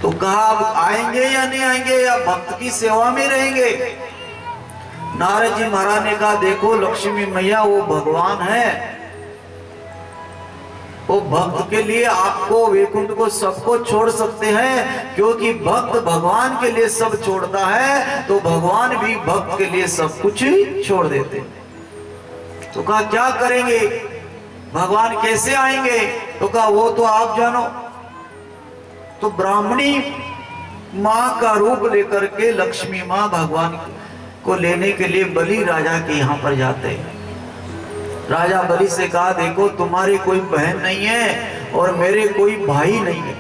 तो कहा अब आएंगे या नहीं आएंगे, या भक्त की सेवा में रहेंगे। नारद जी महाराज ने कहा देखो लक्ष्मी मैया वो भगवान है, वो भक्त के लिए आपको वैकुंठ को सबको छोड़ सकते हैं, क्योंकि भक्त भगवान के लिए सब छोड़ता है, तो भगवान भी भक्त के लिए सब कुछ छोड़ देते। तो कहा क्या करेंगे, भगवान कैसे आएंगे, तो कहा वो तो आप जानो। तो ब्राह्मणी माँ का रूप लेकर के लक्ष्मी माँ भगवान को लेने के लिए बलि राजा के यहाँ पर जाते हैं। राजा बलि से कहा देखो तुम्हारी कोई बहन नहीं है और मेरे कोई भाई नहीं है,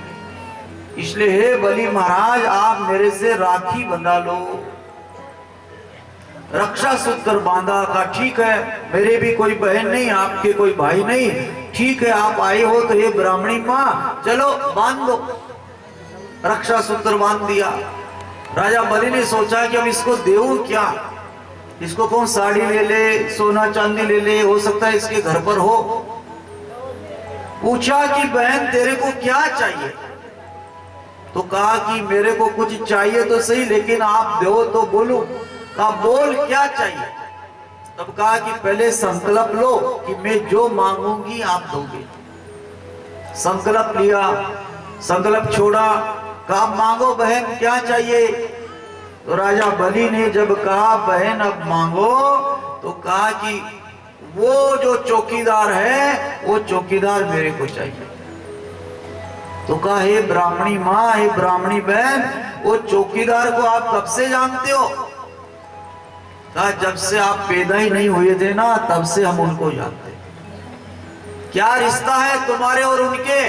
इसलिए हे बलि महाराज आप मेरे से राखी बंधा लो। रक्षा सूत्र बांधा। का ठीक है मेरे भी कोई बहन नहीं, आपके कोई भाई नहीं, ठीक है आप आए हो तो ये ब्राह्मणी माँ चलो बांध दो। रक्षा सूत्र बांध दिया। राजा बलि ने सोचा कि अब इसको देऊं क्या, इसको कौन साड़ी ले ले, सोना चांदी ले ले, हो सकता है इसके घर पर हो। पूछा कि बहन तेरे को क्या चाहिए, तो कहा कि मेरे को कुछ चाहिए तो सही, लेकिन आप दो तो बोलो। कहा बोल क्या चाहिए। तब कहा कि पहले संकल्प लो कि मैं जो मांगूंगी आप दोगे। संकल्प लिया, संकल्प छोड़ा, कहा मांगो बहन क्या चाहिए। तो राजा बलि ने जब कहा बहन अब मांगो, तो कहा कि वो जो चौकीदार है वो चौकीदार मेरे को चाहिए। तो कहा हे ब्राह्मणी माँ, हे ब्राह्मणी बहन, वो चौकीदार को आप कब से जानते हो। कहा जब से आप पैदा ही नहीं हुए थे ना तब से हम उनको जानते। क्या रिश्ता है तुम्हारे और उनके।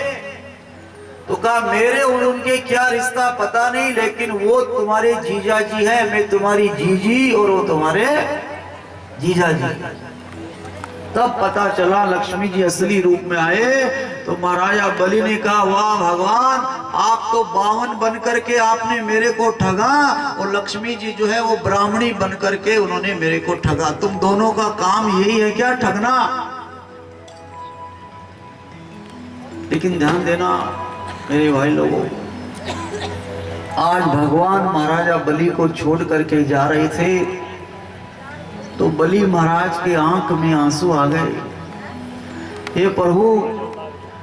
तो कहा मेरे और उनके क्या रिश्ता पता नहीं, लेकिन वो तुम्हारे जीजा जी है, मैं तुम्हारी जीजी और वो तुम्हारे जीजा जी। तब पता चला लक्ष्मी जी असली रूप में आए। तो महाराजा बलि ने कहा वाह भगवान, आप तो बावन बन करके आपने मेरे को ठगा, और लक्ष्मी जी जो है वो ब्राह्मणी बन करके उन्होंने मेरे को ठगा। तुम दोनों का काम यही है क्या, ठगना। लेकिन ध्यान देना मेरे भाई लोगों, आज भगवान महाराजा बलि को छोड़ करके जा रहे थे तो बलि महाराज के आंख में आंसू आ गए। हे प्रभु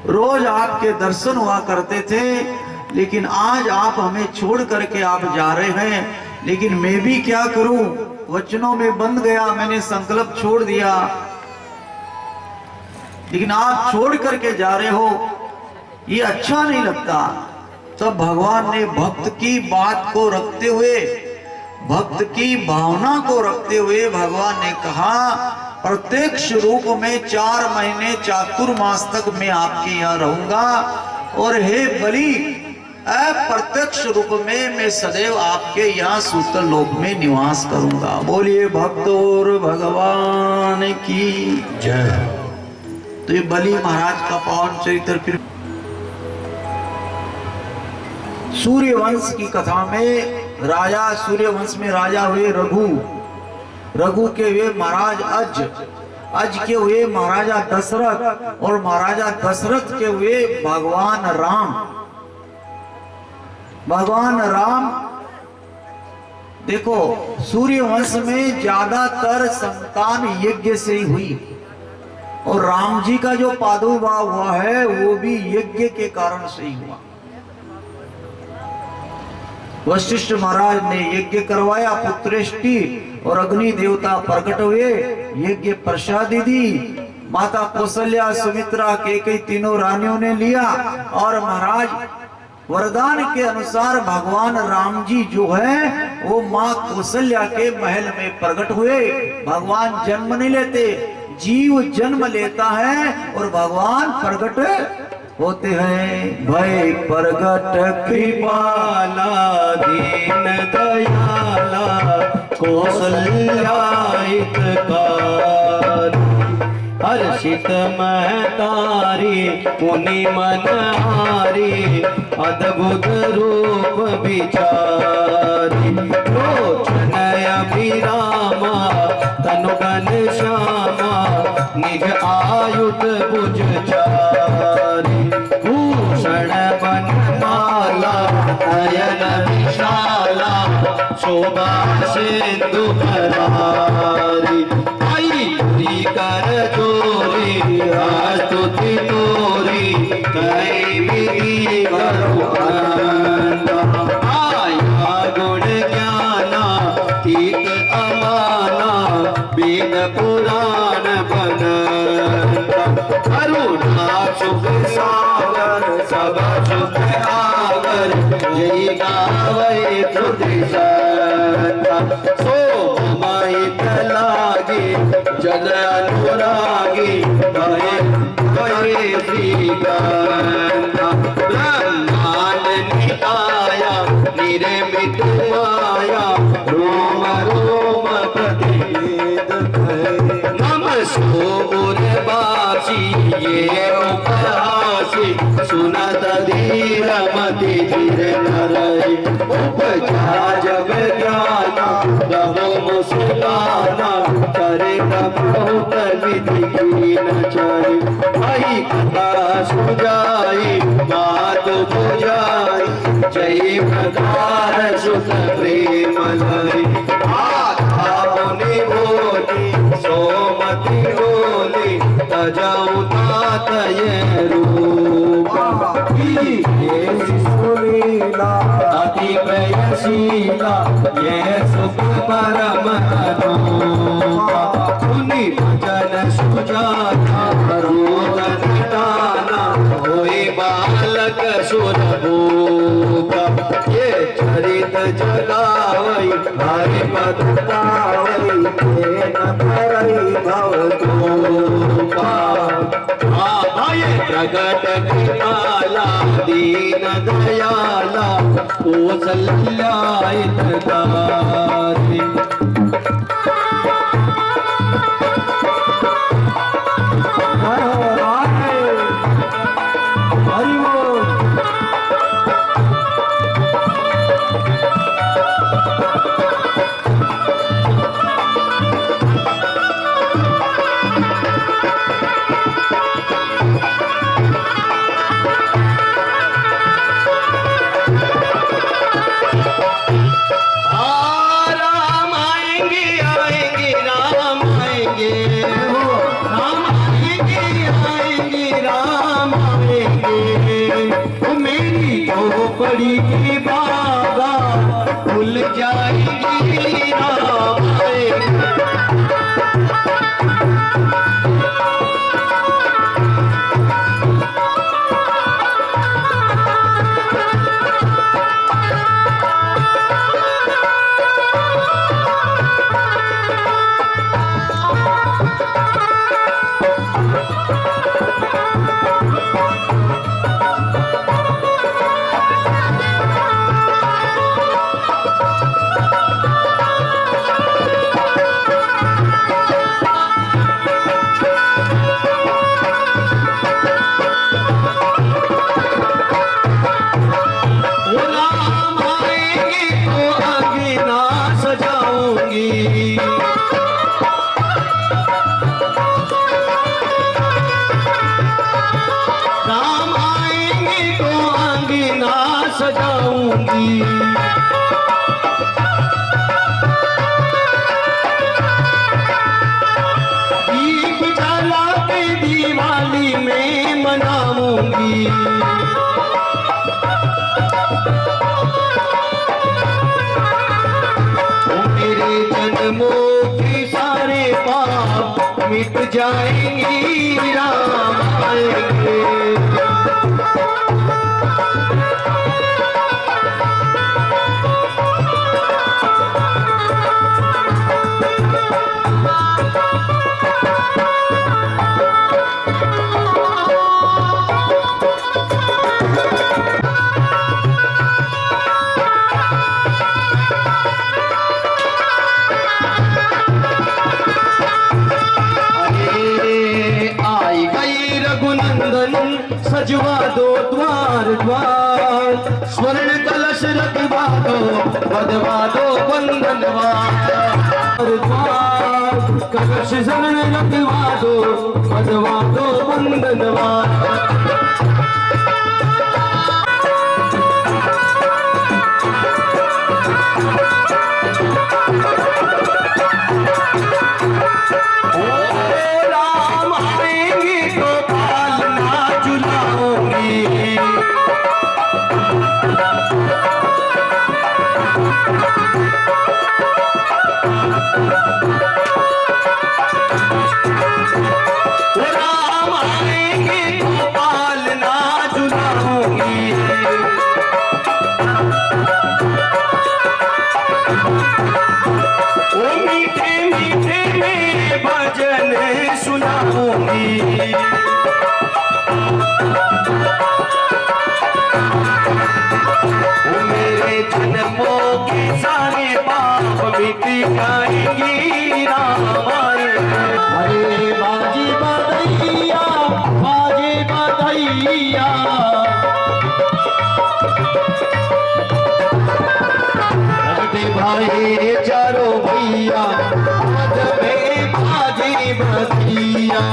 रोज आपके दर्शन हुआ करते थे, लेकिन आज आप हमें छोड़ करके आप जा रहे हैं, लेकिन मैं भी क्या करूं, वचनों में बंध गया, मैंने संकल्प छोड़ दिया, लेकिन आप छोड़ करके जा रहे हो, ये अच्छा नहीं लगता। तब भगवान ने भक्त की बात को रखते हुए, भक्त की भावना को रखते हुए भगवान ने कहा प्रत्यक्ष रूप में 4 महीने चातुर्मास तक मैं आपके यहाँ रहूंगा, और हे बलि अप्रत्यक्ष रूप में मैं सदैव आपके यहाँ सूतल लोक में निवास करूंगा। बोलिए भक्त और भगवान की जय। तो ये बलि महाराज का पावन चरित्र। फिर सूर्यवंश की कथा में राजा, सूर्यवंश में राजा हुए रघु, रघु के हुए महाराज अज, अज के हुए महाराजा दशरथ, और महाराजा दशरथ के हुए भगवान राम। भगवान राम देखो सूर्यवंश में ज्यादातर संतान यज्ञ से ही हुई, और राम जी का जो प्रादुर्भाव हुआ है वो भी यज्ञ के कारण से ही हुआ। वशिष्ठ महाराज ने यज्ञ करवाया, पुत्रेष्टि और अग्नि देवता प्रकट हुए, यज्ञ प्रसादी दी। माता कौशल्या, सुमित्रा, कैकेयी तीनों रानियों ने लिया, और महाराज वरदान के अनुसार भगवान राम जी जो है वो माँ कौशल्या के महल में प्रकट हुए। भगवान जन्म नहीं लेते, जीव जन्म लेता है और भगवान प्रकट होते हैं। भय प्रगट कृपाला दीन दयाला कौशल्या हितकारी, हर्षित महतारी मुनि मनहारी, अद्भुत रूप विचारी, लोचन अभिरामा तनु घनश्यामा, निज आयुध भुज चारी। शोभा सिंधु भरारी आई पूरी कर जोरी स्तुति तोरी कई विधि करो आया गुण ज्ञाना तीत अमाना वेद पुराण बनता करुणा सुख सागर सब सुख आगर जय गावै तुझ सत्ता सो ममित लागे जन अनुरागी गए गए श्रीकांता ब्रह्मांड निकाया निर्मित माया रोम रोम प्रतिवेद नम सूरबासी ये उपहासी सुनत धीर मति धीर नरई उपजा जब ज्ञाना रहो मुस्काना करे बहुत विधि की न चले वही कथा सुजाई बात बुझाई जय प्रकार सुख प्रेम लई आधा मुनि बोली सोमति बोली तजाऊ तात ये रूपा ये सुनीला अति प्रयशीला ये सुख परम अनुपा मुनि भजन सुजाता रोदन दाना होए बालक सुरभूपा ये चरित जगावई हरि पद पावई न करई भवतोपा प्रगट कृपाला दीन दयाला कौसल्याय दाति बड़ी की बाबा भूल जाएगी राम सजाऊंगी दीप जला के दिवाली में मनाऊंगी मेरे जन्मों के सारे पाप मिट जाएंगे राम आएंगे सजवा दो द्वार द्वार स्वर्ण कलश रखवा दो बधवा दो बंधनवार द्वार कलश स्वर्ण रखवा दो बधवा दो बंधनवार गाएंगी राम आएंगे। अरे बाजी बधैया बाजे बधैया, भाई चारों भैया मद में बाजी बधिया।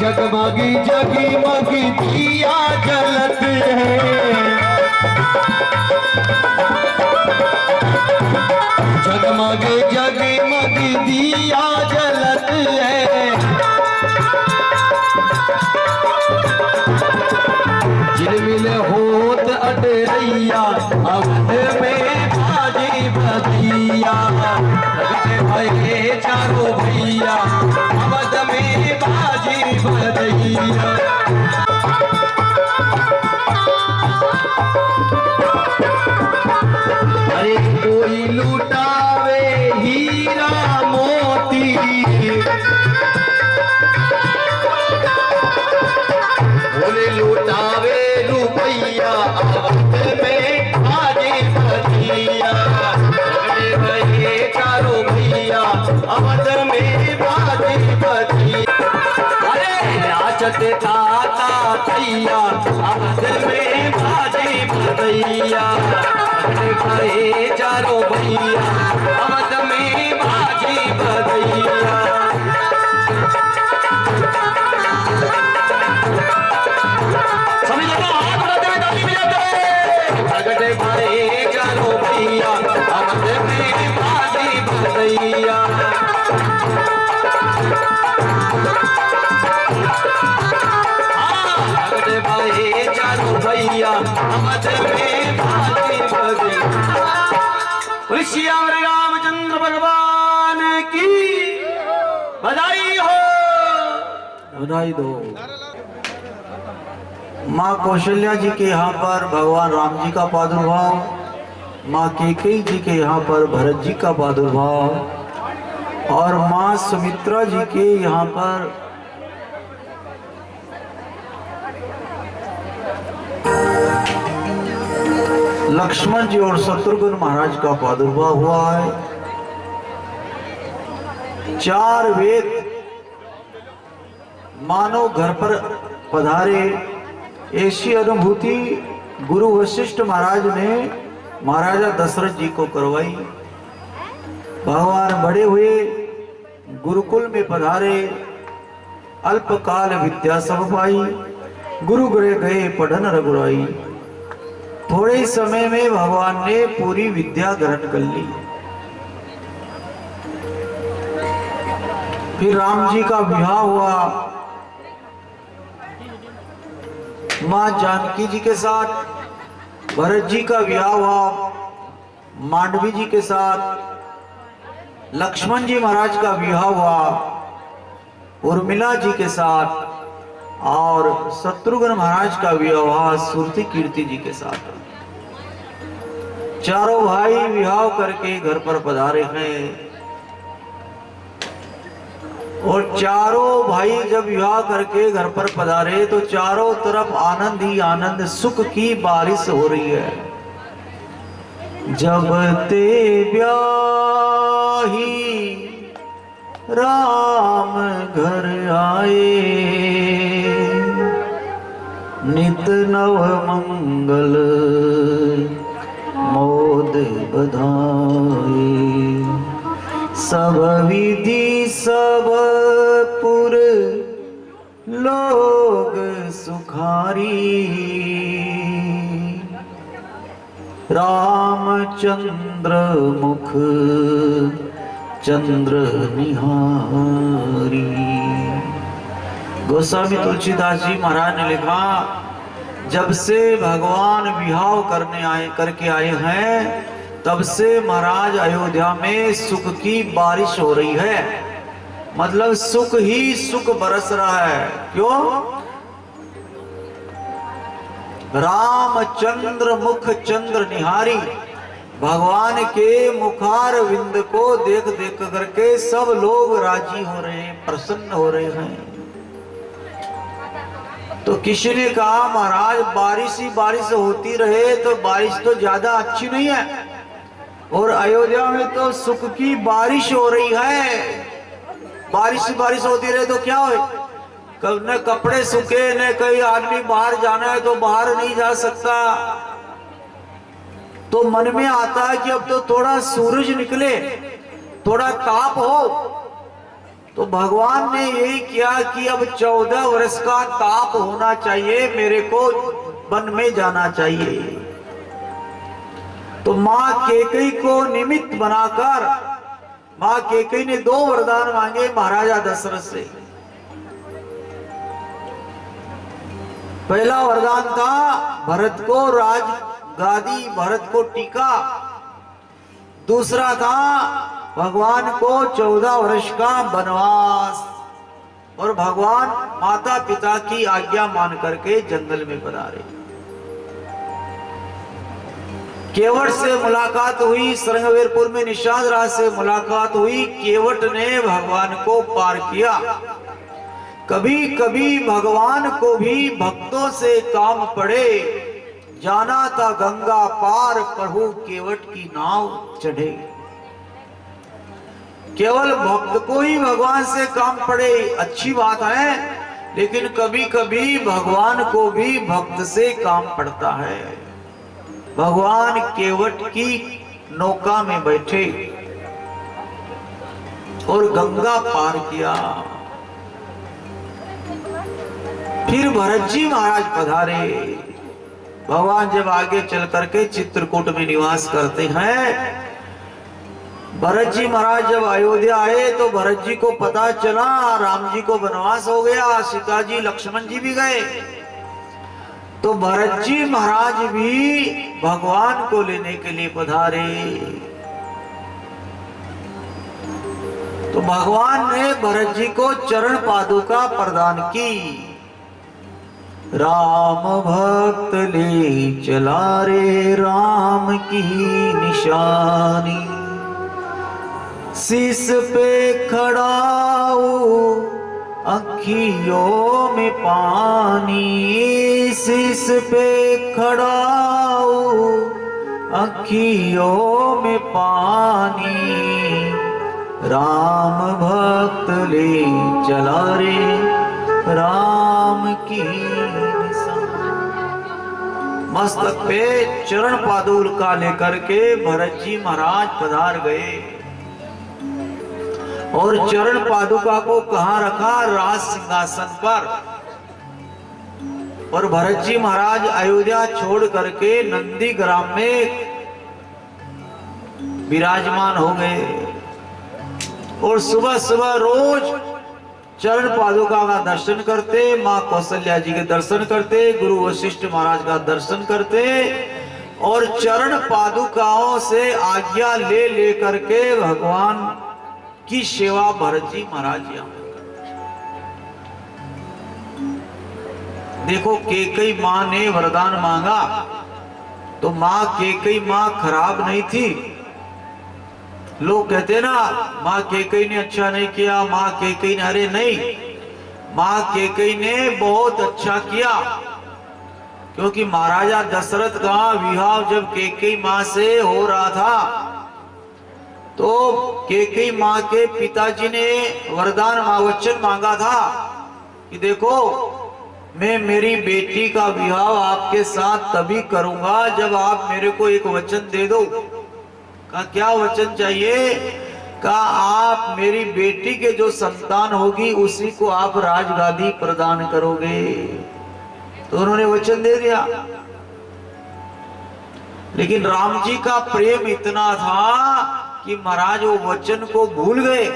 जगमगी जगमगी दिया जलत है, जगमगी जगमगी दिया जलत है। झिलमिल होत अटरैया अवध में बाजी बधिया। लगते भये चारों भैया अवध में बाजी बधिया। अरे कोई लुटावे हीरा मोती, बोले लुटावे रुपैया अवध में बाजी बधिया। लगते भये चारों भैया अवध में बाजी बधिया। नाचत गाता भैया अवध में बाजी बधैया। भये चारों भैया अवध में बाजी बधैया। सभी लोग हाथ बढ़ाते हुए ताली बजाते। प्रगटे भये चारों भैया अवध में बाजी बधैया। भये चारों भैया अवध में बाजी बधिया। श्याम रामचंद्र भगवान की बधाई हो। बधाई दो। माँ कौशल्या जी के यहाँ पर भगवान राम जी का प्रादुर्भाव, माँ कैकेयी जी के यहाँ पर भरत जी का प्रादुर्भाव और माँ सुमित्रा जी के यहाँ पर लक्ष्मण जी और शत्रुघ्न महाराज का प्रादुर्भाव हुआ है। चार वेद मानव घर पर पधारे, ऐसी अनुभूति गुरु वशिष्ठ महाराज ने महाराजा दशरथ जी को करवाई। भगवान बड़े हुए, गुरुकुल में पधारे, अल्पकाल विद्या सब पाई, गुरु गृह गए पढ़न रघुराई। थोड़े ही समय में भगवान ने पूरी विद्या ग्रहण कर ली। फिर राम जी का विवाह हुआ मां जानकी जी के साथ, भरत जी का विवाह हुआ मांडवी जी के साथ, लक्ष्मण जी महाराज का विवाह हुआ उर्मिला जी के साथ और शत्रुघ्न महाराज का विवाह सुरती कीर्ति जी के साथ। चारों भाई विवाह करके घर पर पधारे हैं और चारों भाई जब विवाह करके घर पर पधारे तो चारों तरफ आनंद ही आनंद, सुख की बारिश हो रही है। जब ते ब्याही राम घर आए, नित नव मंगल मोद बधाए। सब विधि सब पुर लोग सुखारी, रामचंद्र मुख चंद्र निहारी। गोस्वामी तुलसीदास जी महाराज ने लिखा, जब से भगवान विवाह करके आए हैं तब से महाराज अयोध्या में सुख की बारिश हो रही है, मतलब सुख ही सुख बरस रहा है। क्यों? रामचंद्र मुख चंद्र निहारी, भगवान के मुखार विंद को देख देख करके सब लोग राजी हो रहे हैं, प्रसन्न हो रहे हैं। तो किसी ने कहा महाराज बारिश ही बारिश होती रहे तो बारिश तो ज्यादा अच्छी नहीं है, और अयोध्या में तो सुख की बारिश हो रही है, बारिश ही बारिश होती रहे तो क्या हो? न कपड़े सूखे, न कहीं आदमी बाहर जाना है तो बाहर नहीं जा सकता। तो मन में आता है कि अब तो थोड़ा सूरज निकले, थोड़ा ताप हो। तो भगवान ने यही किया कि अब 14 वर्ष का ताप होना चाहिए, मेरे को वन में जाना चाहिए। तो मां कैकेयी को निमित्त बनाकर मां कैकेयी ने 2 वरदान मांगे महाराजा दशरथ से। पहला वरदान था भरत को राज गादी, भरत को टीका। दूसरा था भगवान को 14 वर्ष का वनवास, और भगवान माता पिता की आज्ञा मान करके जंगल में पधारे। केवट से मुलाकात हुई, श्रृंगवेरपुर में निषाद राज से मुलाकात हुई। केवट ने भगवान को पार किया। कभी कभी भगवान को भी भक्तों से काम पड़े, जाना था गंगा पार प्रभु केवट की नाव चढ़े। केवल भक्त को ही भगवान से काम पड़े अच्छी बात है, लेकिन कभी कभी भगवान को भी भक्त से काम पड़ता है। भगवान केवट की नौका में बैठे और गंगा पार किया। फिर भरत जी महाराज पधारे। भगवान जब आगे चल करके चित्रकूट में निवास करते हैं, भरत जी महाराज जब अयोध्या आए तो भरत जी को पता चला राम जी को वनवास हो गया, सीता जी लक्ष्मण जी भी गए। तो भरत जी महाराज भी भगवान को लेने के लिए पधारे। तो भगवान ने भरत जी को चरण पादुका प्रदान की। राम भक्त ले चला रे राम की निशानी, शीश पे खड़ाऊ अखियों में पानी, शीश पे खड़ाऊ अखियों में पानी, राम भक्त ले चला रे राम की निशानी। मस्तक पे चरण पादुका लेकर के भरत जी महाराज पधार गए, और चरण पादुका को कहां रखा? राज सिंहासन पर। और भरत जी महाराज अयोध्या छोड़ करके नंदी ग्राम में विराजमान हो गए, और सुबह सुबह रोज चरण पादुका का दर्शन करते, मां कौशल्या जी के दर्शन करते, गुरु वशिष्ठ महाराज का दर्शन करते, और चरण पादुकाओं से आज्ञा ले लेकर के भगवान की सेवा भरत जी महाराज यहां करते। देखो कैकेयी मां ने वरदान मांगा तो मां कैकेयी मां खराब नहीं थी। लोग कहते ना मां कैकेयी ने अच्छा नहीं किया, मां कैकेयी ने, अरे नहीं, मां कैकेयी ने बहुत अच्छा किया। क्योंकि महाराजा दशरथ का विवाह जब कैकेयी मां से हो रहा था तो कैकेयी मां के पिताजी ने वरदान वचन मांगा था कि देखो मैं मेरी बेटी का विवाह आपके साथ तभी करूंगा जब आप मेरे को एक वचन दे दो। कहा क्या वचन चाहिए? कहा आप मेरी बेटी के जो संतान होगी उसी को आप राजगादी प्रदान करोगे। तो उन्होंने वचन दे दिया। लेकिन राम जी का प्रेम इतना था कि महाराज वो वचन को भूल गए,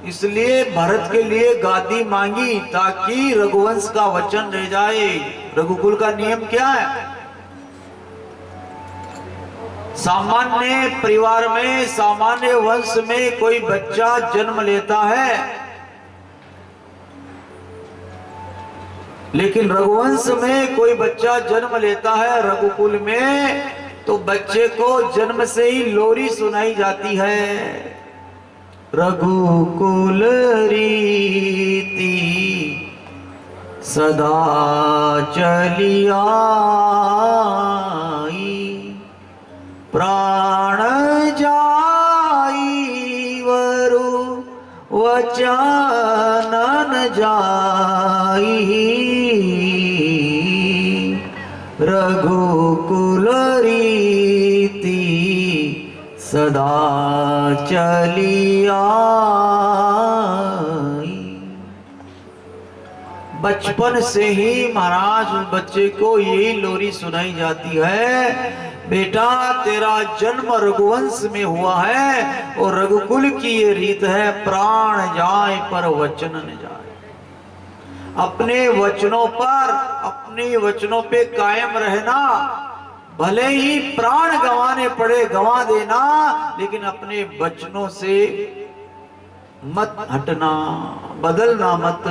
इसलिए भरत के लिए गादी मांगी ताकि रघुवंश का वचन रह जाए। रघुकुल का नियम क्या है? सामान्य परिवार में, सामान्य वंश में कोई बच्चा जन्म लेता है, लेकिन रघुवंश में कोई बच्चा जन्म लेता है रघुकुल में, तो बच्चे को जन्म से ही लोरी सुनाई जाती है। रघुकुल रीति सदा चली आई, प्राण जाई वरु वचन न जाई, रघुकुल रीति सदा चली आई। बचपन से ही महाराज बच्चे को यही लोरी सुनाई जाती है, बेटा तेरा जन्म रघुवंश में हुआ है और रघुकुल की ये रीत है, प्राण जाए पर वचन न जाए। अपने वचनों पर, अपने वचनों पे कायम रहना, भले ही प्राण गंवाने पड़े गंवा देना, लेकिन अपने वचनों से मत हटना, बदलना मत।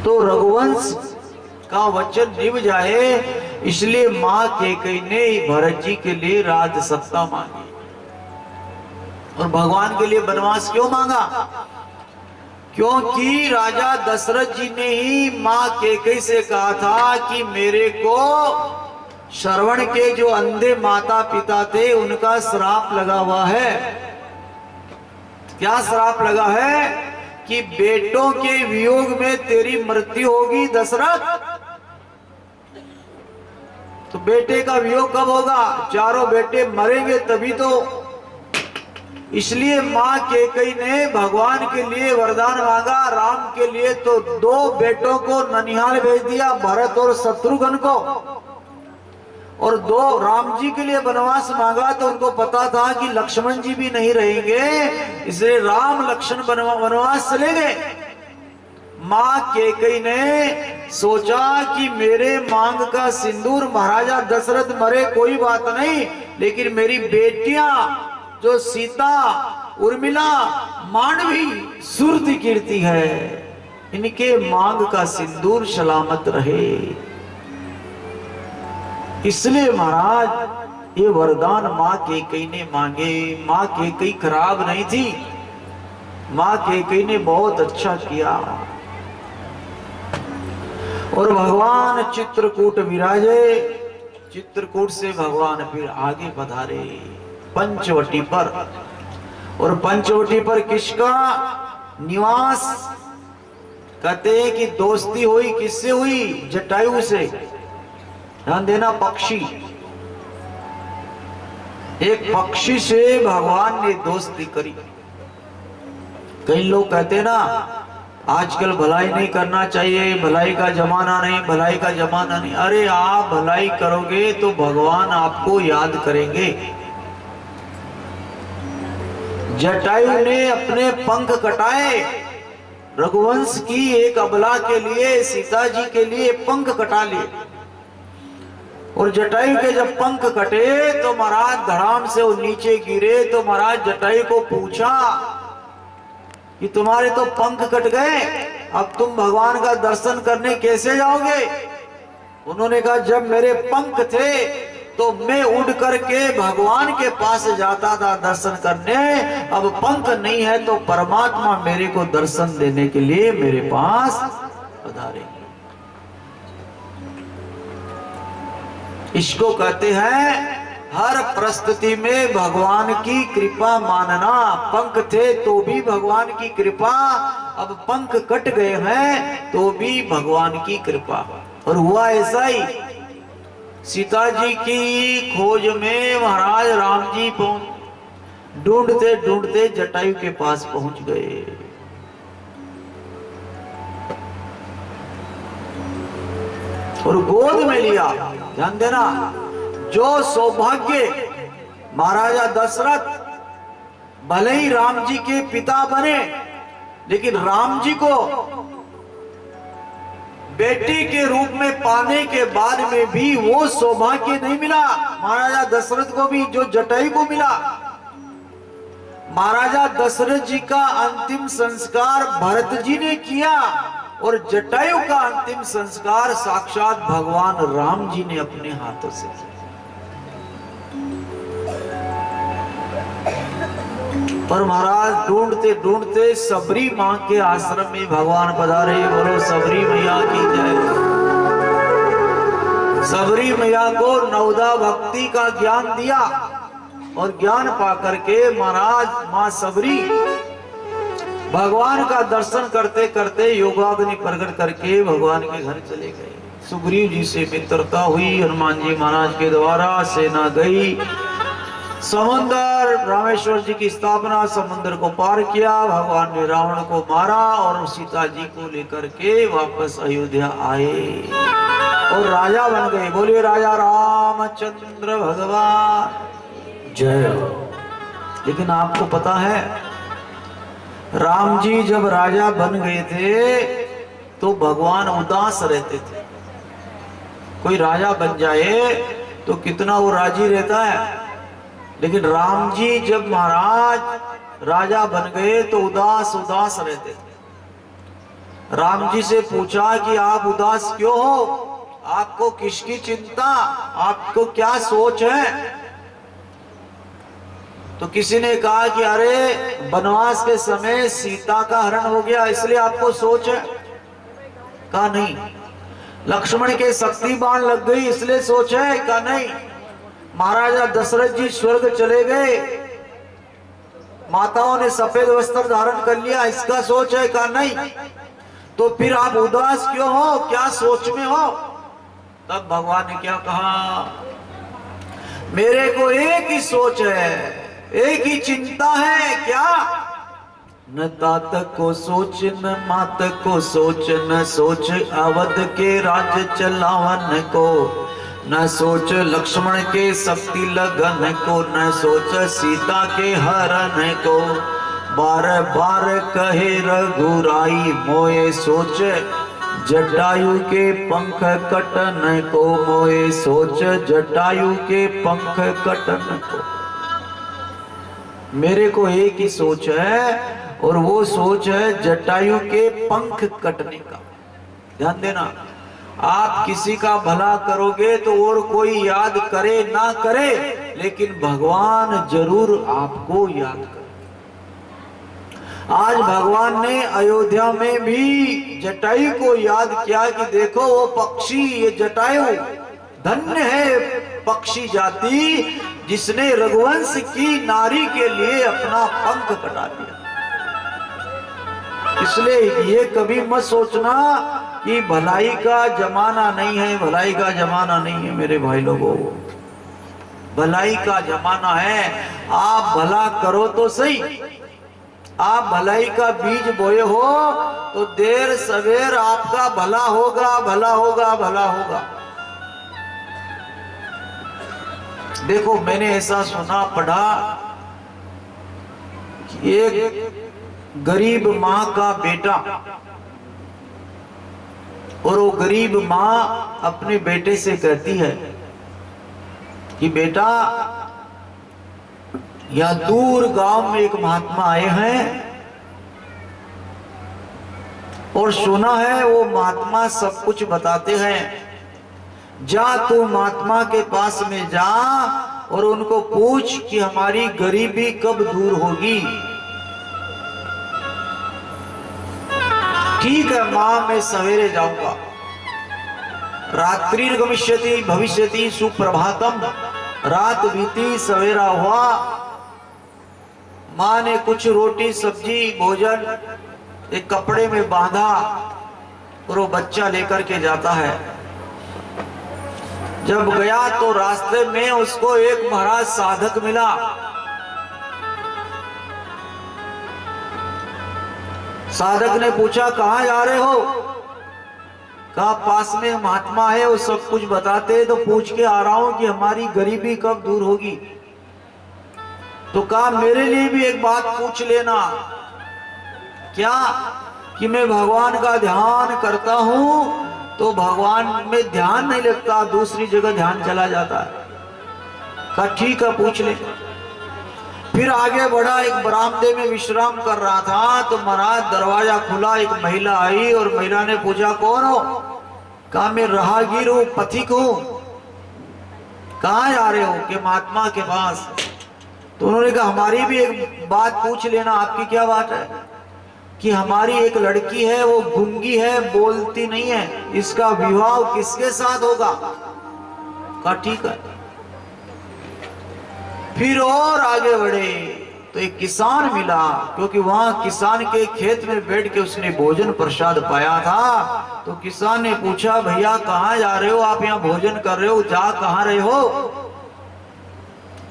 तो रघुवंश का वचन निभ जाए, इसलिए मां कैकेयी ने भरत जी के लिए राज सत्ता मांगी। और भगवान के लिए वनवास क्यों मांगा? क्योंकि राजा दशरथ जी ने ही मां कैकेयी से कहा था कि मेरे को श्रवण के जो अंधे माता पिता थे उनका श्राप लगा हुआ है। क्या श्राप लगा है? कि बेटों के वियोग में तेरी मृत्यु होगी दशरथ। तो बेटे का वियोग कब होगा? चारों बेटे मरेंगे तभी तो। इसलिए मां कैकेयी ने भगवान के लिए वरदान मांगा, राम के लिए तो 2 बेटों को ननिहाल भेज दिया, भरत और शत्रुघ्न को, और 2 राम जी के लिए वनवास मांगा। तो उनको पता था कि लक्ष्मण जी भी नहीं रहेंगे, इसलिए राम लक्ष्मण वनवास चले गए। मां कैकेयी ने सोचा कि मेरे मांग का सिंदूर महाराजा दशरथ मरे कोई बात नहीं, लेकिन मेरी बेटियां जो सीता, उर्मिला, मांडवी, सुरति कीर्ति है, इनके मांग का सिंदूर सलामत रहे। इसलिए महाराज ये वरदान मां कैकेयी ने मांगे। मां कैकेयी खराब नहीं थी, मां कैकेयी ने बहुत अच्छा किया। और भगवान चित्रकूट विराजे, चित्रकूट से भगवान फिर आगे पधारे पंचवटी पर। और पंचवटी पर किसका निवास? कहते हैं कि दोस्ती हुई, किससे हुई? जटायु से। ध्यान देना, पक्षी, एक पक्षी से भगवान ने दोस्ती करी। कई लोग कहते ना आजकल भलाई नहीं करना चाहिए, भलाई का जमाना नहीं, भलाई का जमाना नहीं। अरे आप भलाई करोगे तो भगवान आपको याद करेंगे। जटायु ने अपने पंख कटाए, रघुवंश की एक अबला के लिए, सीता जी के लिए पंख कटा लिए। और जटायु के जब पंख कटे तो महाराज धड़ाम से वो नीचे गिरे। तो महाराज जटायु को पूछा कि तुम्हारे तो पंख कट गए, अब तुम भगवान का दर्शन करने कैसे जाओगे? उन्होंने कहा जब मेरे पंख थे तो मैं उड़ करके भगवान के पास जाता था दर्शन करने, अब पंख नहीं है तो परमात्मा मेरे को दर्शन देने के लिए मेरे पास पधारेंगे। इसको कहते हैं हर परिस्थिति में भगवान की कृपा मानना। पंख थे तो भी भगवान की कृपा, अब पंख कट गए हैं तो भी भगवान की कृपा। और हुआ ऐसा ही, सीता जी की खोज में महाराज राम जी ढूंढते ढूंढते जटायु के पास पहुंच गए। और गोद में लिया। ध्यान देना, जो सौभाग्य महाराजा दशरथ भले ही राम जी के पिता बने, लेकिन राम जी को बेटी के रूप में पाने के बाद में भी वो सौभाग्य नहीं मिला महाराजा दशरथ को भी जो जटायु को मिला। महाराजा दशरथ जी का अंतिम संस्कार भरत जी ने किया और जटायु का अंतिम संस्कार साक्षात भगवान राम जी ने अपने हाथों से किया। पर महाराज ढूंढते ढूंढते सबरी मां के आश्रम में भगवान पधारे। बोलो सबरी मैया की जय। सबरी मैया को नवदा भक्ति का ज्ञान दिया और ज्ञान पाकर के महाराज मां सबरी भगवान का दर्शन करते करते योगाग्नि प्रकट करके भगवान के घर चले गए। सुग्रीव जी से मित्रता हुई, हनुमान जी महाराज के द्वारा सेना गई, समुद्र रामेश्वर जी की स्थापना, समुद्र को पार किया, भगवान ने रावण को मारा और सीता जी को लेकर के वापस अयोध्या आए और राजा बन गए। बोलिए राजा रामचंद्र भगवान जय। लेकिन आपको पता है राम जी जब राजा बन गए थे तो भगवान उदास रहते थे। कोई राजा बन जाए तो कितना वो राजी रहता है, लेकिन राम जी जब महाराज राजा बन गए तो उदास उदास रहते थे। राम जी से पूछा कि आप उदास क्यों हो, आपको किसकी चिंता, आपको क्या सोच है? तो किसी ने कहा कि अरे वनवास के समय सीता का हरण हो गया इसलिए आपको सोच है। कहा नहीं। लक्ष्मण के शक्ति बाण लग गई इसलिए सोच है। कहा नहीं। महाराजा दशरथ जी स्वर्ग चले गए, माताओं ने सफेद वस्त्र धारण कर लिया इसका सोच है? कहा नहीं। तो फिर आप उदास क्यों हो, क्या सोच में हो? तब भगवान ने क्या कहा, मेरे को एक ही सोच है, एक ही चिंता है। क्या? न तात को सोच न मात को सोच, न सोच अवध के राज चलावन को, न सोच लक्ष्मण के शक्ति लगन को, न सोच सीता के हरण को। बार बार कहे रघुराई मोए सोच, जटायु के पंख कटन को, मोए सोच जटायु के पंख कटन को। मेरे को एक ही सोच है और वो सोच है जटायु के पंख कटने का। ध्यान देना, आप किसी का भला करोगे तो और कोई याद करे ना करे, लेकिन भगवान जरूर आपको याद करे। आज भगवान ने अयोध्या में भी जटायु को याद किया कि देखो वो पक्षी, ये जटायु धन्य है पक्षी जाति जिसने रघुवंश की नारी के लिए अपना पंख कटा दिया। इसलिए ये कभी मत सोचना कि भलाई का जमाना नहीं है, भलाई का जमाना नहीं है मेरे भाई लोगों, भलाई का जमाना है। आप भला करो तो सही, आप भलाई का बीज बोए हो तो देर सवेर आपका भला होगा, भला होगा, भला होगा। देखो मैंने ऐसा सुना पढ़ा कि एक गरीब मां का बेटा, और वो गरीब मां अपने बेटे से कहती है कि बेटा या दूर गांव में एक महात्मा आए हैं और सुना है वो महात्मा सब कुछ बताते हैं, जा तू महात्मा के पास में जा और उनको पूछ कि हमारी गरीबी कब दूर होगी। ठीक है मां, मैं सवेरे जाऊंगा। रात्रि गमिष्यति भविष्यति सुप्रभातम। रात बीती, सवेरा हुआ, मां ने कुछ रोटी सब्जी भोजन एक कपड़े में बांधा और वो बच्चा लेकर के जाता है। जब गया तो रास्ते में उसको एक महाराज साधक मिला। साधक ने पूछा कहां जा रहे हो? कहा पास में महात्मा है, वो सब कुछ बताते, तो पूछ के आ रहा हूं कि हमारी गरीबी कब दूर होगी। तो कहा मेरे लिए भी एक बात पूछ लेना। क्या? कि मैं भगवान का ध्यान करता हूं तो भगवान में ध्यान नहीं लगता, दूसरी जगह ध्यान चला जाता है। कहा ठीक है पूछ ले। फिर आगे बढ़ा, एक बरामदे में विश्राम कर रहा था तो महाराज दरवाजा खुला, एक महिला आई और महिला ने पूछा कौन हो? कहा मैं राहगीर हूं, पथिक हूं। कहाँ जा रहे हो? कि महात्मा के पास। तो उन्होंने कहा हमारी भी एक बात पूछ लेना। आपकी क्या बात है? कि हमारी एक लड़की है, वो गूंगी है, बोलती नहीं है, इसका विवाह किसके साथ होगा? कहा ठीक है। फिर और आगे बढ़े तो एक किसान मिला, क्योंकि वहां किसान के खेत में बैठ के उसने भोजन प्रसाद पाया था। तो किसान ने पूछा भैया कहाँ जा रहे हो? आप यहाँ भोजन कर रहे हो, जा कहाँ रहे हो?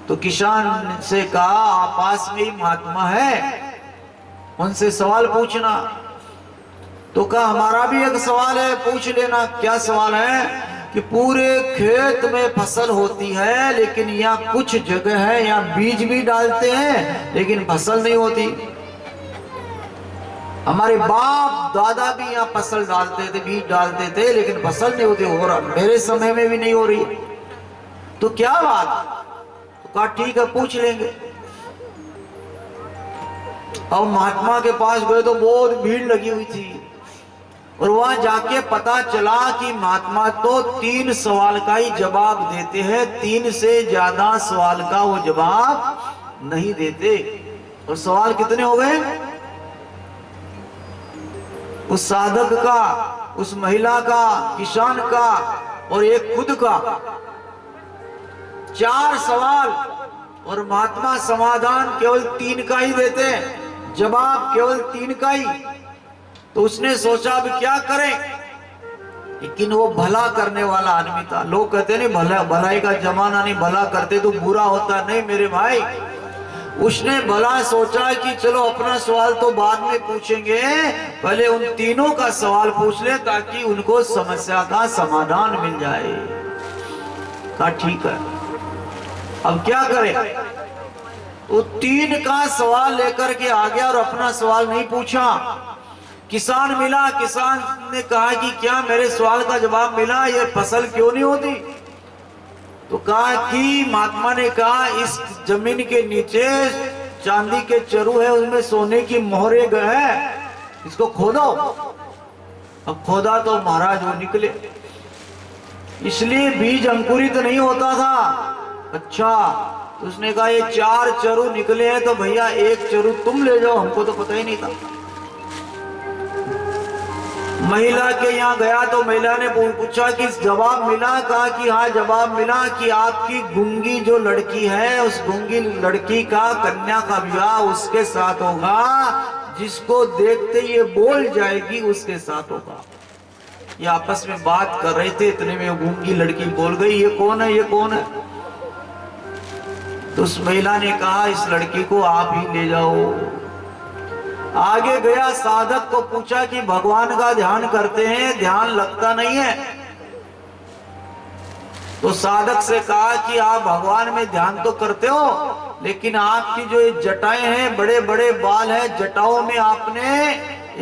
तो किसान से कहा आप पास में ही महात्मा है, उनसे सवाल पूछना। तो कहा हमारा भी एक सवाल है, पूछ लेना। क्या सवाल है? कि पूरे खेत में फसल होती है, लेकिन यहाँ कुछ जगह है यहाँ बीज भी डालते हैं लेकिन फसल नहीं होती। हमारे बाप दादा भी यहाँ फसल डालते थे, बीज डालते थे, लेकिन फसल नहीं होती। हो रहा मेरे समय में भी नहीं हो रही। तो क्या बात? तो कहा ठीक है पूछ लेंगे। अब महात्मा के पास गए तो बहुत भीड़ लगी हुई थी, और वहां जाके पता चला कि महात्मा तो 3 सवाल का ही जवाब देते हैं, 3 से ज्यादा सवाल का वो जवाब नहीं देते। और सवाल कितने हो गए? उस साधक का, उस महिला का, किसान का और एक खुद का, 4 सवाल। और महात्मा समाधान केवल 3 का ही देते हैं, जवाब केवल 3 का ही। तो उसने सोचा अब क्या करें, लेकिन वो भला करने वाला आदमी था। लोग कहते नहीं भलाई का जमाना नहीं, भला करते तो बुरा होता नहीं मेरे भाई। उसने भला सोचा कि चलो अपना सवाल तो बाद में पूछेंगे, पहले उन तीनों का सवाल पूछ ले ताकि उनको समस्या का समाधान मिल जाए। कहा ठीक है। अब क्या करें? वो 3 का सवाल लेकर के आ गया और अपना सवाल नहीं पूछा। किसान मिला, किसान ने कहा कि क्या मेरे सवाल का जवाब मिला, ये फसल क्यों नहीं होती? तो कहा कि महात्मा ने कहा इस जमीन के नीचे चांदी के चरू है, उसमें सोने की मोहरे है, इसको खोदो। अब खोदा तो महाराज वो निकले, इसलिए बीज अंकुरित नहीं होता था। अच्छा, तो उसने कहा ये 4 चरू निकले हैं तो भैया 1 चरू तुम ले जाओ, हमको तो पता ही नहीं था। महिला के यहाँ गया तो महिला ने पूछा कि जवाब मिला? कहा कि हाँ जवाब मिला कि आपकी गूंगी जो लड़की है, उस गूंगी लड़की का कन्या का विवाह उसके साथ होगा, जिसको देखते ये बोल जाएगी उसके साथ होगा। ये आपस में बात कर रहे थे, इतने में गूंगी लड़की बोल गई ये कौन है, ये कौन है? तो उस महिला ने कहा इस लड़की को आप ही ले जाओ। आगे गया, साधक को पूछा कि भगवान का ध्यान करते हैं, ध्यान लगता नहीं है। तो साधक से कहा कि आप भगवान में ध्यान तो करते हो, लेकिन आपकी जो ये जटाएं हैं, बड़े बड़े बाल हैं, जटाओं में आपने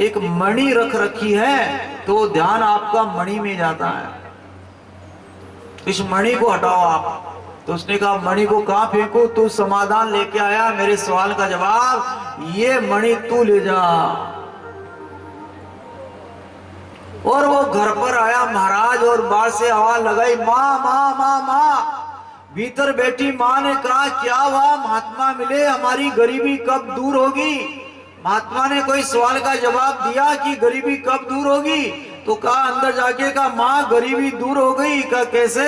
एक मणि रख रखी है, तो ध्यान आपका मणि में जाता है। इस मणि को हटाओ आप। तो उसने कहा मणि को कहां फेंकू? तू समाधान लेके आया मेरे सवाल का जवाब, ये मणि तू ले जा। और वो घर पर आया महाराज और बाहर से आवाज लगाई माँ माँ माँ माँ। भीतर बैठी माँ ने कहा क्या हुआ? महात्मा मिले, हमारी गरीबी कब दूर होगी? महात्मा ने कोई सवाल का जवाब दिया कि गरीबी कब दूर होगी? तो कहा अंदर जाके कहा माँ गरीबी दूर हो गई। कहा कैसे?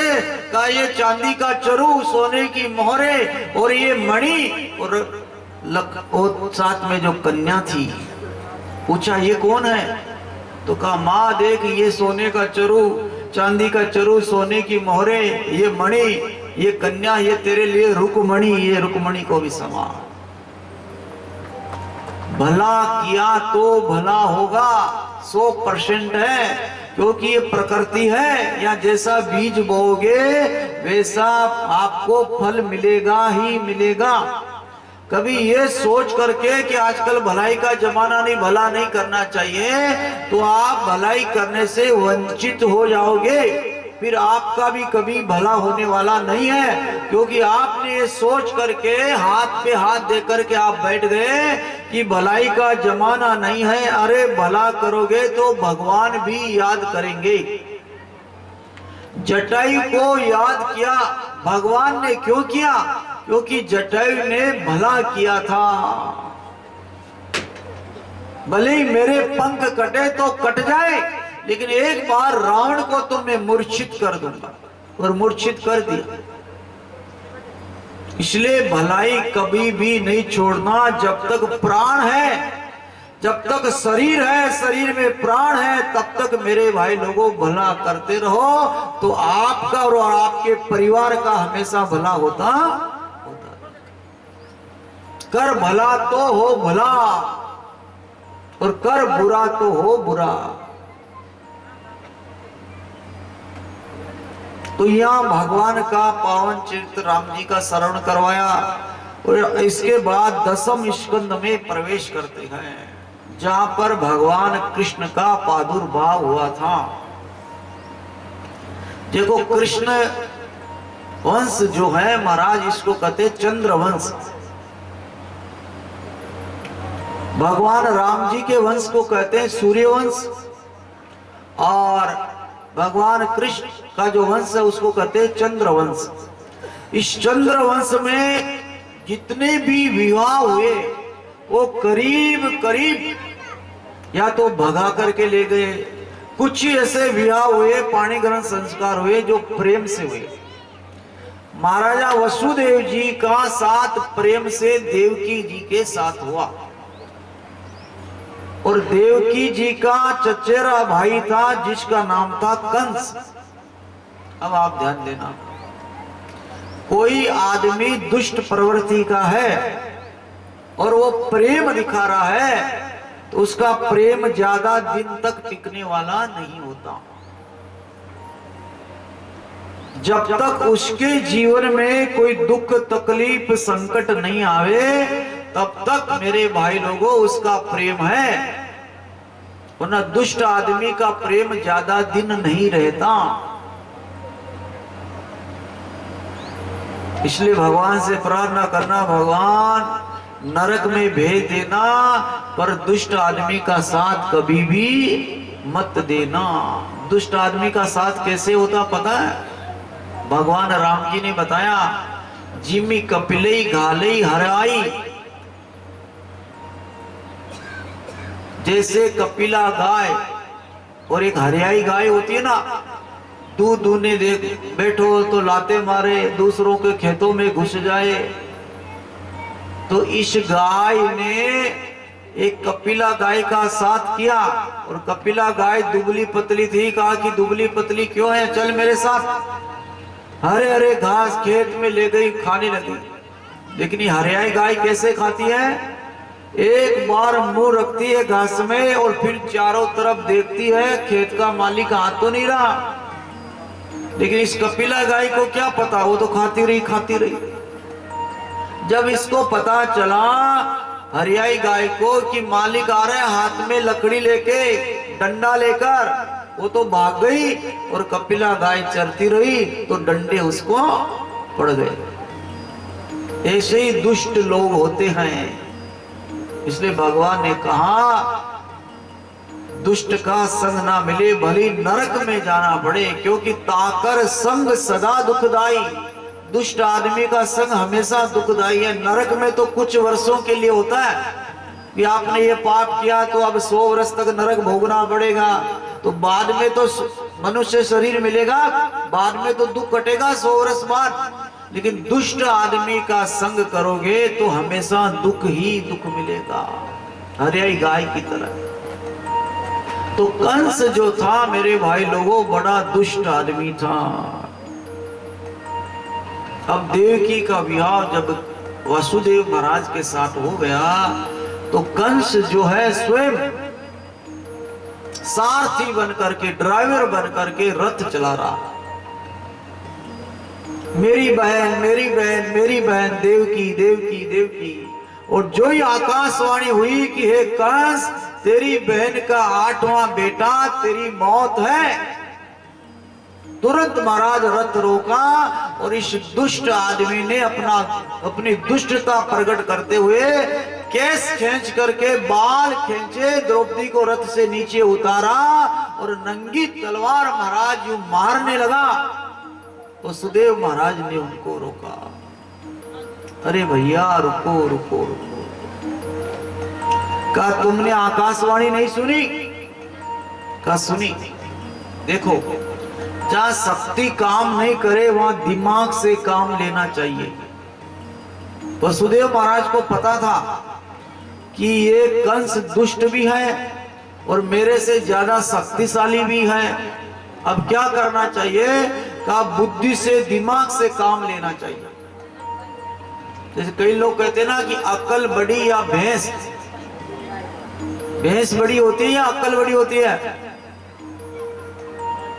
कहा ये चांदी का चरू, सोने की मोहरे और ये मणि और साथ में जो कन्या थी। पूछा ये कौन है? तो कहा माँ देख ये सोने का चरू, चांदी का चरू, सोने की मोहरे, ये मणि, ये कन्या, ये तेरे लिए रुकमणि, ये रुकमणि को भी समा। भला किया तो भला होगा, 100% है, क्योंकि ये प्रकृति है। या जैसा बीज बोओगे वैसा आपको फल मिलेगा ही मिलेगा। कभी ये सोच करके कि आजकल भलाई का जमाना नहीं, भला नहीं करना चाहिए, तो आप भलाई करने से वंचित हो जाओगे, फिर आपका भी कभी भला होने वाला नहीं है। क्योंकि आपने ये सोच करके हाथ पे हाथ दे करके आप बैठ गए कि भलाई का जमाना नहीं है। अरे भला करोगे तो भगवान भी याद करेंगे। जटायु को याद किया भगवान ने, क्यों किया? क्योंकि जटायु ने भला किया था। भले ही मेरे पंख कटे तो कट जाए, लेकिन एक बार रावण को तो मैं मूर्छित कर दूंगा, और मूर्छित कर दिया। इसलिए भलाई कभी भी नहीं छोड़ना। जब तक प्राण है, जब तक शरीर है, शरीर में प्राण है, तब तक मेरे भाई लोगों भला करते रहो, तो आपका और आपके परिवार का हमेशा भला होता। कर भला तो हो भला, और कर बुरा तो हो बुरा। तो यहां भगवान का पावन चरित्र राम जी का श्रवण करवाया, और इसके बाद दसम स्कंद में प्रवेश करते हैं, जहां पर भगवान कृष्ण का प्रादुर्भाव हुआ था। देखो, कृष्ण वंश जो है महाराज, इसको कहते चंद्र वंश। भगवान राम जी के वंश को कहते हैं सूर्य वंश, और भगवान कृष्ण का जो वंश है उसको कहते हैं चंद्र वंश। इस चंद्र वंश में जितने भी विवाह हुए वो करीब करीब या तो भगा करके ले गए, कुछ ही ऐसे विवाह हुए, पाणी ग्रहण संस्कार हुए जो प्रेम से हुए। महाराजा वसुदेव जी का साथ प्रेम से देवकी जी के साथ हुआ, और देवकी जी का चचेरा भाई था जिसका नाम था कंस। अब आप ध्यान देना, कोई आदमी दुष्ट प्रवृत्ति का है और वो प्रेम दिखा रहा है, तो उसका प्रेम ज्यादा दिन तक टिकने वाला नहीं होता। जब तक उसके जीवन में कोई दुख तकलीफ संकट नहीं आवे, तब तक मेरे भाई लोगों उसका प्रेम है। वरना दुष्ट आदमी का प्रेम ज्यादा दिन नहीं रहता। इसलिए भगवान से प्रार्थना करना, भगवान नरक में भेज देना, पर दुष्ट आदमी का साथ कभी भी मत देना। दुष्ट आदमी का साथ कैसे होता पता है? भगवान राम जी ने बताया, जिमी कपिलई घालई हराई। जैसे कपिला गाय और एक हरियाई गाय होती है ना, दूध दूहने देख बैठो तो लाते मारे, दूसरों के खेतों में घुस जाए। तो इस गाय ने एक कपिला गाय का साथ किया, और कपिला गाय दुबली पतली थी। कहा कि दुबली पतली क्यों है, चल मेरे साथ। हरे हरे घास खेत में ले गई, खाने लगी। लेकिन ये हरियाई गाय कैसे खाती है? एक बार मुंह रखती है घास में और फिर चारों तरफ देखती है, खेत का मालिक हाथ तो नहीं रहा। लेकिन इस कपिला गाय को क्या पता, वो तो खाती रही। जब इसको पता चला हरियाई गाय को कि मालिक आ रहे हैं हाथ में लकड़ी लेके, डंडा लेकर, वो तो भाग गई, और कपिला गाय चरती रही तो डंडे उसको पड़ गए। ऐसे ही दुष्ट लोग होते हैं। इसलिए भगवान ने कहा, दुष्ट का संग ना मिले, भली नरक में जाना पड़े, क्योंकि ताकर संग सदा दुखदाई। दुष्ट आदमी का संग हमेशा दुखदाई है। नरक में तो कुछ वर्षों के लिए होता है कि आपने ये पाप किया तो अब 100 वर्ष तक नरक भोगना पड़ेगा, तो बाद में तो मनुष्य शरीर मिलेगा, बाद में तो दुख कटेगा 100 वर्ष बाद। लेकिन दुष्ट आदमी का संग करोगे तो हमेशा दुख ही दुख मिलेगा, हरियाई गाय की तरह। तो कंस जो था मेरे भाई लोगों, बड़ा दुष्ट आदमी था। अब देवकी का विवाह जब वसुदेव महाराज के साथ हो गया, तो कंस जो है स्वयं सारथी बनकर के, ड्राइवर बनकर के रथ चला रहा। मेरी बहन, मेरी बहन, मेरी बहन, देवकी, देवकी, देवकी। और जो ही आकाशवाणी हुई कि हे कंस, तेरी बहन का 8वां बेटा तेरी मौत है, तुरंत महाराज रथ रोका और इस दुष्ट आदमी ने अपनी दुष्टता प्रकट करते हुए केस खींच करके बाल खींचे, द्रौपदी को रथ से नीचे उतारा और नंगी तलवार महाराज यूं मारने लगा। तो सुदेव महाराज ने उनको रोका, अरे भैया रुको रुको रुको, कहा तुमने आकाशवाणी नहीं सुनी? कहा सुनी। देखो, जहां शक्ति काम नहीं करे वहां दिमाग से काम लेना चाहिए। वसुदेव महाराज को पता था कि ये कंस दुष्ट भी है और मेरे से ज्यादा शक्तिशाली भी है, अब क्या करना चाहिए? कहा बुद्धि से, दिमाग से काम लेना चाहिए। जैसे कई लोग कहते हैं ना कि अक्ल बड़ी या भैंस, भैंस बड़ी होती है या अक्ल बड़ी होती है?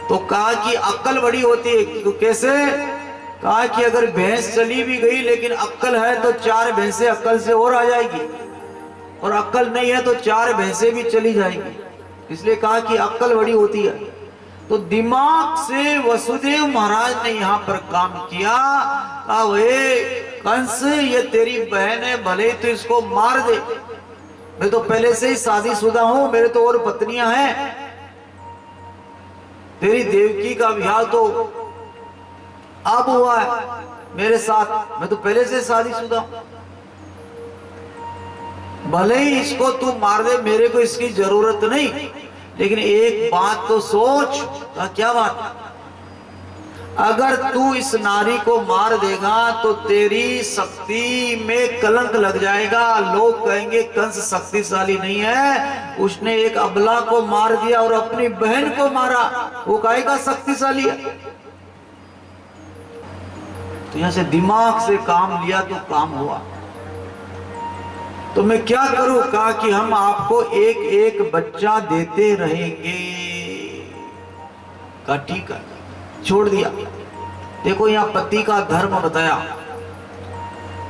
तो कहा कि अक्ल बड़ी होती है। तो कैसे? कहा कि अगर भैंस चली भी गई लेकिन अक्ल है तो 4 भैंसे अक्ल से और आ जाएगी, और अक्ल नहीं है तो 4 भैंसे भी चली जाएगी, इसलिए कहा कि अक्ल बड़ी होती है। तो दिमाग से वसुदेव महाराज ने यहां पर काम किया। कहा वे कंस, ये तेरी बहन है, भले तो इसको मार दे, मैं तो पहले से ही शादीशुदा हूं, मेरे तो और पत्नियां हैं, तेरी देवकी का विवाह तो अब हुआ है मेरे साथ, मैं तो पहले से शादीशुदा हूं, भले ही इसको तू मार दे, मेरे को इसकी जरूरत नहीं, लेकिन एक बात तो सोच। क्या बात? अगर तू इस नारी को मार देगा तो तेरी शक्ति में कलंक लग जाएगा, लोग कहेंगे कंस शक्तिशाली नहीं है, उसने एक अबला को मार दिया और अपनी बहन को मारा, वो कहेगा शक्तिशाली है। तो यहां से दिमाग से काम लिया तो काम हुआ। तो मैं क्या करूं? कहा कि हम आपको एक एक बच्चा देते रहेंगे। कहा ठीक है, छोड़ दिया। देखो यहां पति का धर्म बताया,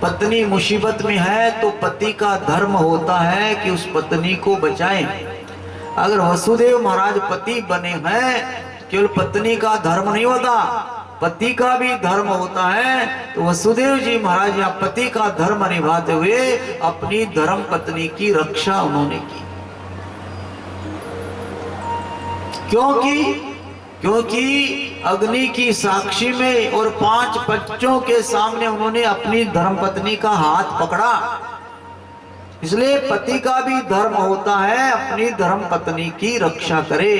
पत्नी मुसीबत में है तो पति का धर्म होता है कि उस पत्नी को बचाएं। अगर वसुदेव महाराज पति बने हैं, केवल पत्नी का धर्म नहीं होता, पति का भी धर्म होता है। तो वसुदेव जी महाराज यहाँ पति का धर्म निभाते हुए अपनी धर्म पत्नी की रक्षा उन्होंने की। क्योंकि अग्नि की साक्षी में और 5 बच्चों के सामने उन्होंने अपनी धर्मपत्नी का हाथ पकड़ा। इसलिए पति का भी धर्म होता है अपनी धर्मपत्नी की रक्षा करे।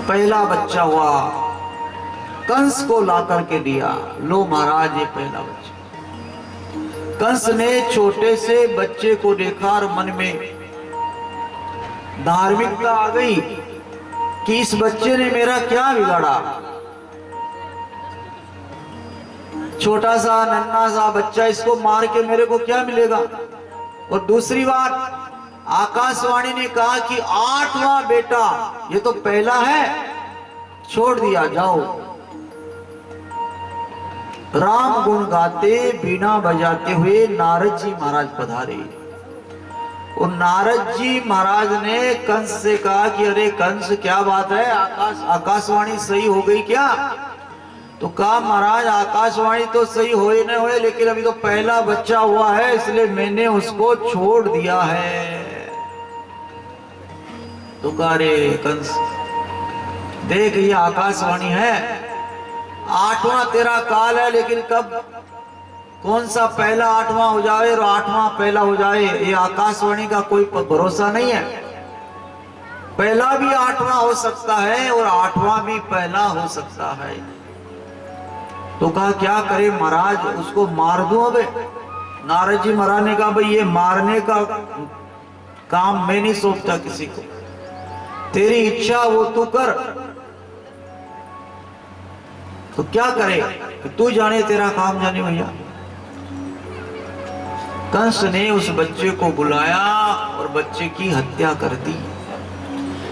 पहला बच्चा हुआ, कंस को ला करके दिया, लो महाराज ये पहला बच्चा। कंस ने छोटे से बच्चे को देखा और मन में धार्मिकता आ गई कि इस बच्चे ने मेरा क्या बिगाड़ा, छोटा सा नन्हा सा बच्चा, इसको मार के मेरे को क्या मिलेगा। और दूसरी बात, आकाशवाणी ने कहा कि 8वां बेटा, ये तो पहला है, छोड़ दिया, जाओ। राम गुण गाते बीना बजाते हुए नारद जी महाराज पधारे। और नारद जी महाराज ने कंस से कहा कि अरे कंस क्या बात है, आकाशवाणी सही हो गई क्या? तो कहा महाराज आकाशवाणी तो सही होए न होए, लेकिन अभी तो पहला बच्चा हुआ है इसलिए मैंने उसको छोड़ दिया है। तो कहा रे कंस देख ये आकाशवाणी है, 8वां तेरा काल है, लेकिन कब कौन सा पहला 8वां हो जाए और 8वां पहला हो जाए, ये आकाशवाणी का कोई भरोसा नहीं है। पहला भी 8वां हो सकता है और 8वां भी पहला हो सकता है। तो कहा क्या करे महाराज, उसको मार दूं? अबे नारद जी महाराज ने कहा भाई ये मारने का काम मैं नहीं सौंपता किसी को, तेरी इच्छा वो तू कर। तो क्या करे, तू जाने, तेरा काम जाने भैया। कंस ने उस बच्चे को बुलाया और बच्चे की हत्या कर दी।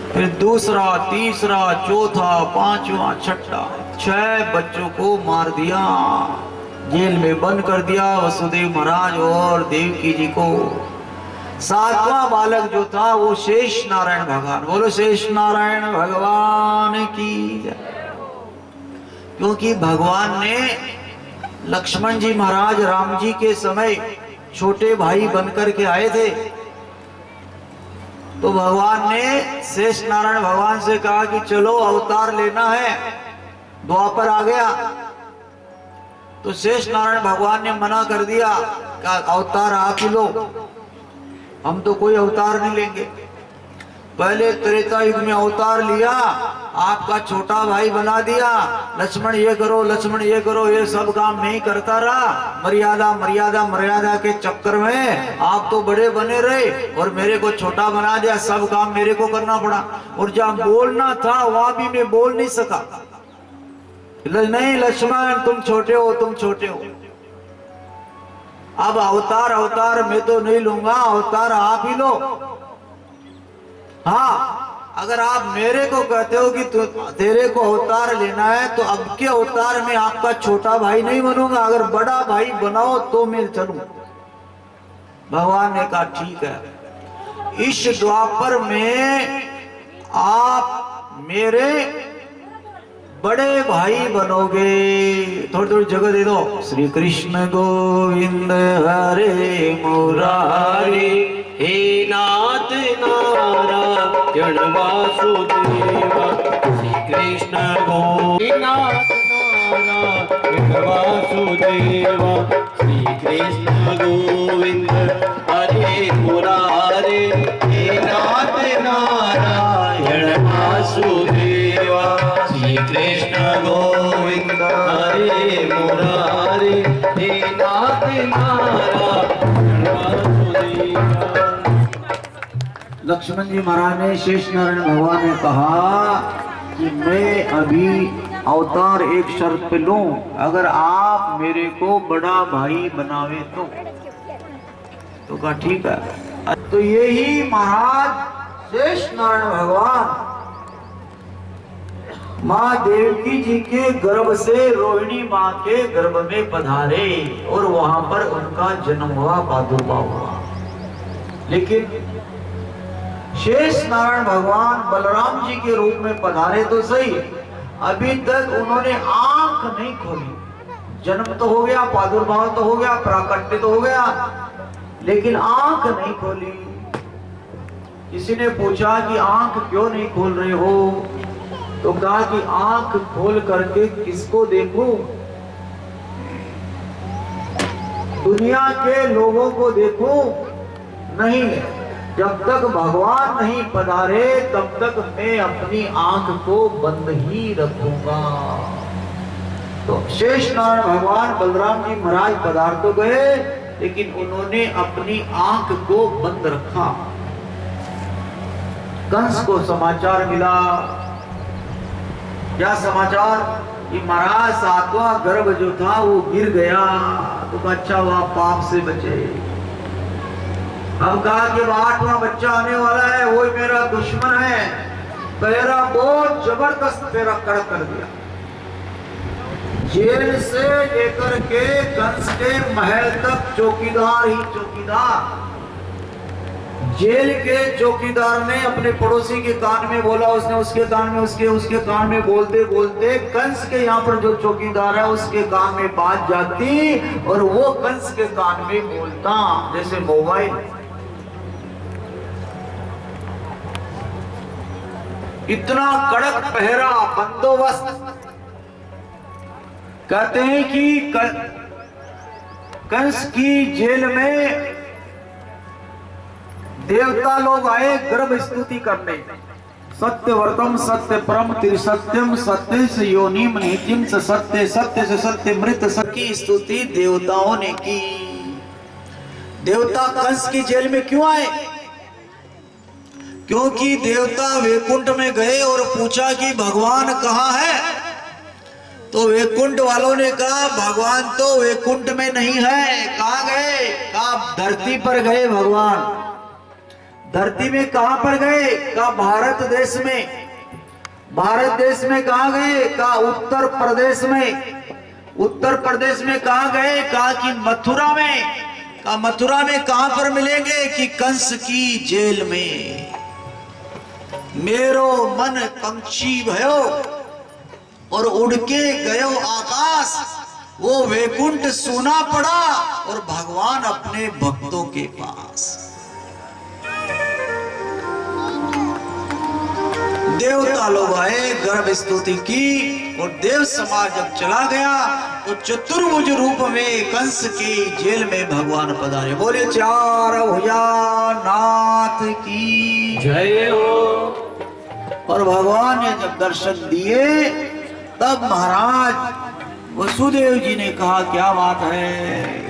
फिर दूसरा, तीसरा, चौथा, पांचवा, छठा, 6 बच्चों को मार दिया, जेल में बंद कर दिया वसुदेव महाराज और देवकी जी को। 7वां बालक जो था वो शेष नारायण भगवान। बोलो शेष नारायण भगवान की जय। क्योंकि भगवान ने लक्ष्मण जी महाराज राम जी के समय छोटे भाई बनकर के आए थे, तो भगवान ने शेष नारायण भगवान से कहा कि चलो अवतार लेना है, द्वापर आ गया। तो शेष नारायण भगवान ने मना कर दिया, कहा अवतार आप ही लो, हम तो कोई अवतार नहीं लेंगे। पहले त्रेता युग में अवतार लिया, आपका छोटा भाई बना दिया, लक्ष्मण ये करो, लक्ष्मण ये करो, ये सब काम मैं ही करता रहा। मर्यादा मर्यादा मर्यादा के चक्कर में आप तो बड़े बने रहे और मेरे को छोटा बना दिया, सब काम मेरे को करना पड़ा। और जहां बोलना था वहां भी मैं बोल नहीं सका। नहीं लक्ष्मण तुम छोटे हो, तुम छोटे हो, अब अवतार मैं तो नहीं लूंगा, अवतार आप ही लो। हाँ, अगर आप मेरे को कहते हो कि तेरे को अवतार लेना है तो अब के अवतार में आपका छोटा भाई नहीं बनूंगा, अगर बड़ा भाई बनाओ तो मैं चलूं। भगवान ने कहा ठीक है, इस द्वापर में आप मेरे बड़े भाई बनोगे। थोड़ी थोड़ी जगह दे दो। श्री कृष्ण गोविंद हरे मुरारी, हे नाथ नारायण वासुदेवा, श्री कृष्ण गोविंद नारायण वासुदेवा, श्री कृष्ण गोविंद हरे मुरारे, हे नाथ नारायण वासुदेवा, श्री कृष्ण गोविंद हरे मुरारे, हे नाथ नारायण वासुदेवा। लक्ष्मण जी महाराज ने शेष नारायण भगवान ने कहा कि मैं अभी अवतार एक शर्त पे लूं, अगर आप मेरे को बड़ा भाई बनावे तो कहा ठीक है। तो यही महाराज शेष नारायण भगवान माँ देवकी जी के गर्भ से रोहिणी माँ के गर्भ में पधारे और वहां पर उनका जन्म हुआ, प्रादुर्भाव हुआ। लेकिन शेष नारायण भगवान बलराम जी के रूप में पधारे तो सही, अभी तक उन्होंने आंख नहीं खोली। जन्म तो हो गया, प्रादुर्भाव तो हो गया, प्राकट्य तो हो गया, लेकिन आंख नहीं खोली। किसी ने पूछा कि आंख क्यों नहीं खोल रहे हो, तो कहा कि आंख खोल करके किसको देखूं, दुनिया के लोगों को देखूं नहीं, जब तक भगवान नहीं पधारे तब तक मैं अपनी आंख को बंद ही रखूंगा। तो शेष नारायण भगवान बलराम जी महाराज पधार तो गए, लेकिन उन्होंने अपनी आंख को बंद रखा। कंस को समाचार मिला, क्या समाचार कि महाराज 7वां गर्भ जो था वो गिर गया, तो अच्छा वह पाप से बचे। अब कहा कि 8वां बच्चा आने वाला है, वो मेरा दुश्मन है, पैरा बहुत जबरदस्त पैरा कड़क कर दिया। जेल से लेकर के कंस के महल तक चौकीदार ही चौकीदार। जेल के चौकीदार ने अपने पड़ोसी के कान में बोला, उसने उसके कान में, उसके कान में बोलते बोलते कंस के यहाँ पर जो चौकीदार है उसके कान में बात जाती और वो कंस के कान में बोलता, जैसे मोबाइल। इतना कड़क पहरा बंदोबस्त। कहते हैं कि कंस की जेल में देवता लोग आए गर्भ स्तुति करने। सत्यव्रतम सत्य परम त्रिसत्यम सत्य से योनिम नीतिम से सत्य सत्य से सत्य मृत की स्तुति देवताओं ने की। देवता कंस की जेल में क्यों आए? क्योंकि देवता वैकुंठ में गए और पूछा कि भगवान कहाँ है, तो वैकुंठ वालों ने कहा भगवान तो वैकुंठ में नहीं है। कहाँ गए? कहा धरती पर गए भगवान। धरती में कहां पर गए? कहा भारत देश में। भारत देश में कहां गए? कहा उत्तर प्रदेश में। उत्तर प्रदेश में कहां गए? कहा कि मथुरा में। कहा मथुरा में कहां पर मिलेंगे? कि कंस की जेल में। मेरो मन पंक्षी भयो और उड़ के गयो आकाश, वो वैकुंठ सोना पड़ा और भगवान अपने भक्तों के पास। देवता लोग आए, गर्भ स्तुति की, और देव समाज जब चला गया तो चतुर्भुज रूप में कंस की जेल में भगवान पधारे। बोले चार भुजा नाथ की जय हो। और भगवान ने जब दर्शन दिए तब महाराज वसुदेव जी ने कहा क्या बात है,